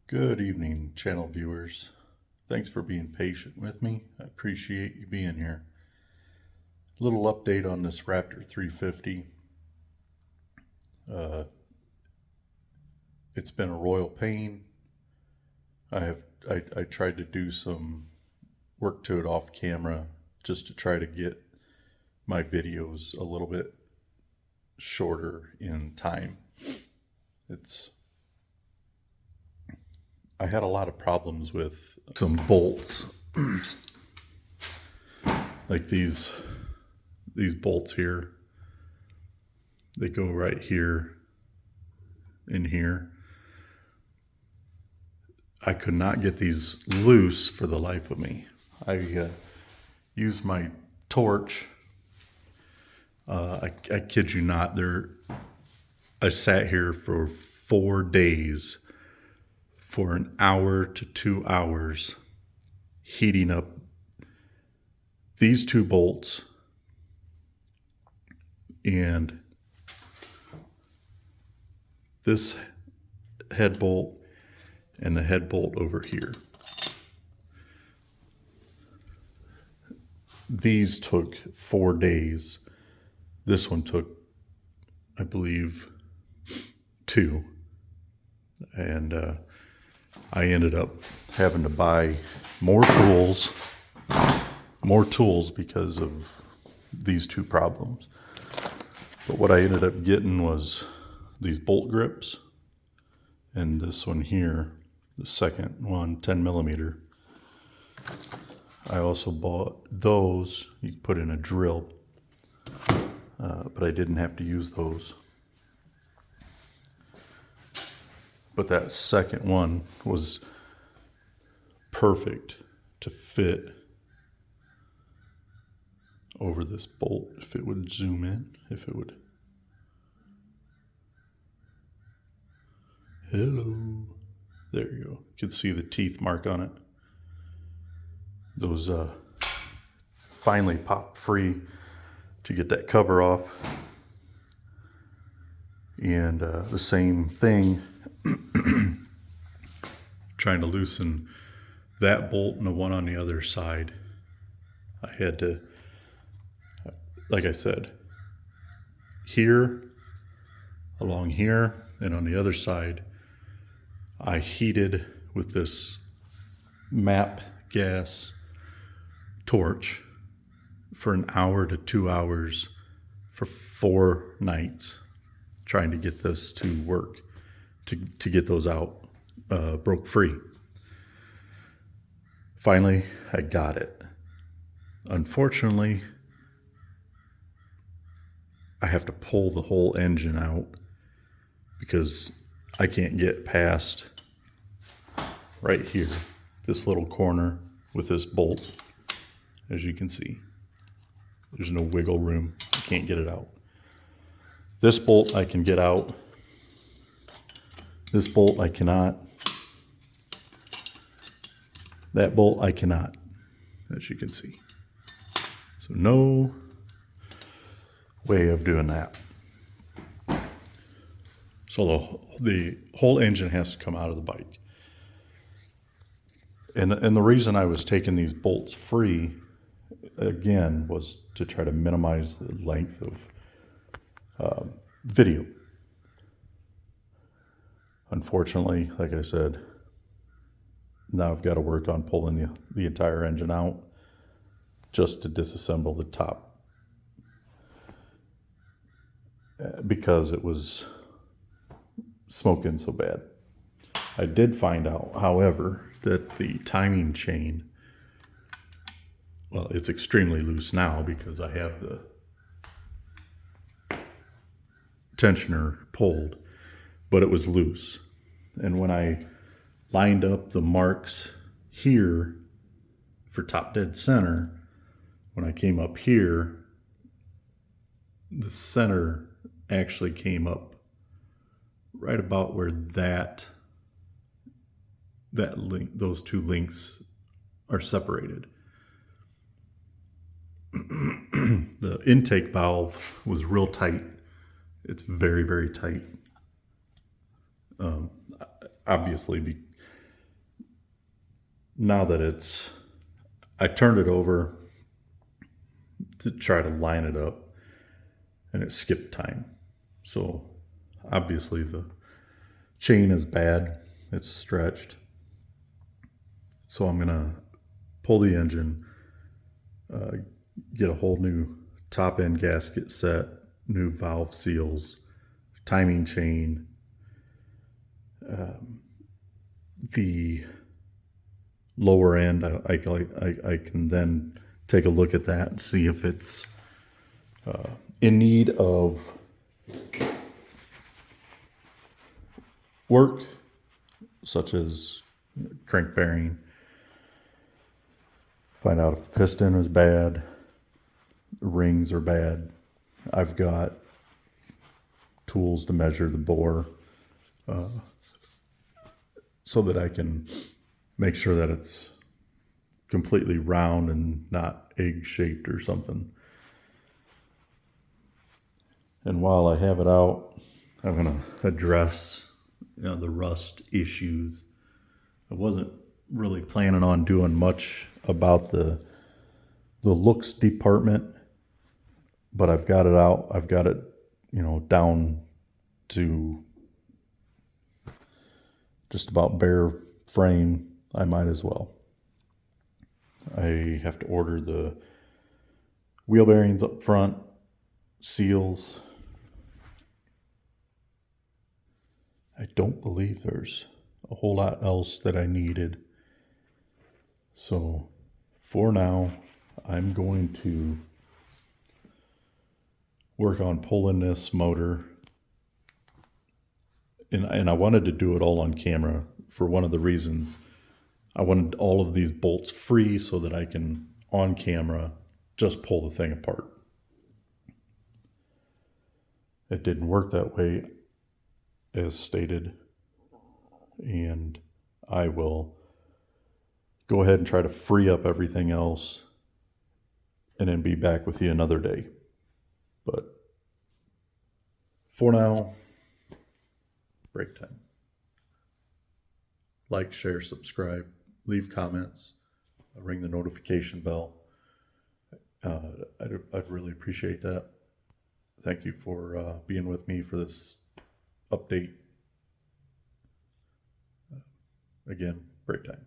Good evening, channel viewers. Thanks for being patient with me. I appreciate you being here. A little update on this Raptor 350. It's been a royal pain. I tried to do some work to it off camera just to try to get my videos a little bit shorter in time. I had a lot of problems with some bolts, like these bolts here. They go right here in here. I could not get these loose for the life of me. I used my torch. I kid you not. I sat here for 4 days for an hour to 2 hours heating up these two bolts and this head bolt and the head bolt over here. These took 4 days. This one took, I believe, 2. And I ended up having to buy more tools because of these two problems. But what I ended up getting was these bolt grips, and this one here, the second one, 10 millimeter. I also bought those. You can put in a drill, but I didn't have to use those. But that second one was perfect to fit over this bolt. If it would zoom in, if it would. Hello. There you go. You can see the teeth mark on it. Those finally popped free to get that cover off. And the same thing, trying to loosen that bolt and the one on the other side. I had to, like I said, here, along here, and on the other side, I heated with this MAP gas torch for an hour to 2 hours for 4 nights, trying to get this to work, to get those out, broke free. Finally, I got it. Unfortunately, I have to pull the whole engine out because I can't get past right here, this little corner with this bolt. As you can see, there's no wiggle room. I can't get it out. This bolt I can get out. This bolt I cannot. That bolt I cannot, as you can see. So no way of doing that. So the whole engine has to come out of the bike. And the reason I was taking these bolts free, again, was to try to minimize the length of video. Unfortunately, like I said, now I've got to work on pulling the entire engine out just to disassemble the top, because it was smoking so bad. I did find out, however, that the timing chain, well, it's extremely loose now because I have the tensioner pulled, but it was loose. And when I lined up the marks here for top dead center, when I came up here, the center actually came up right about where that link, those two links are separated. The intake valve was real tight. It's very, very tight. Obviously, now that I turned it over to try to line it up, and it skipped time. So obviously the chain is bad, it's stretched. So I'm gonna pull the engine, get a whole new top end gasket set, new valve seals, timing chain. The lower end, I can then take a look at that and see if it's in need of work, such as crank bearing. Find out if the piston is bad, the rings are bad. I've got tools to measure the bore so that I can make sure that it's completely round and not egg-shaped or something. And while I have it out, I'm going to address the rust issues. I wasn't really planning on doing much about the looks department, but I've got it out. I've got it, down to just about bare frame. I might as well. I have to order the wheel bearings up front, seals. I don't believe there's a whole lot else that I needed. So for now, I'm going to work on pulling this motor. And I wanted to do it all on camera for one of the reasons. I wanted all of these bolts free so that I can, on camera, just pull the thing apart. It didn't work that way, as stated, and I will go ahead and try to free up everything else and then be back with you another day. But for now, break time. Like, share, subscribe, leave comments, ring the notification bell. I'd really appreciate that. Thank you for being with me for this update. Again, break time.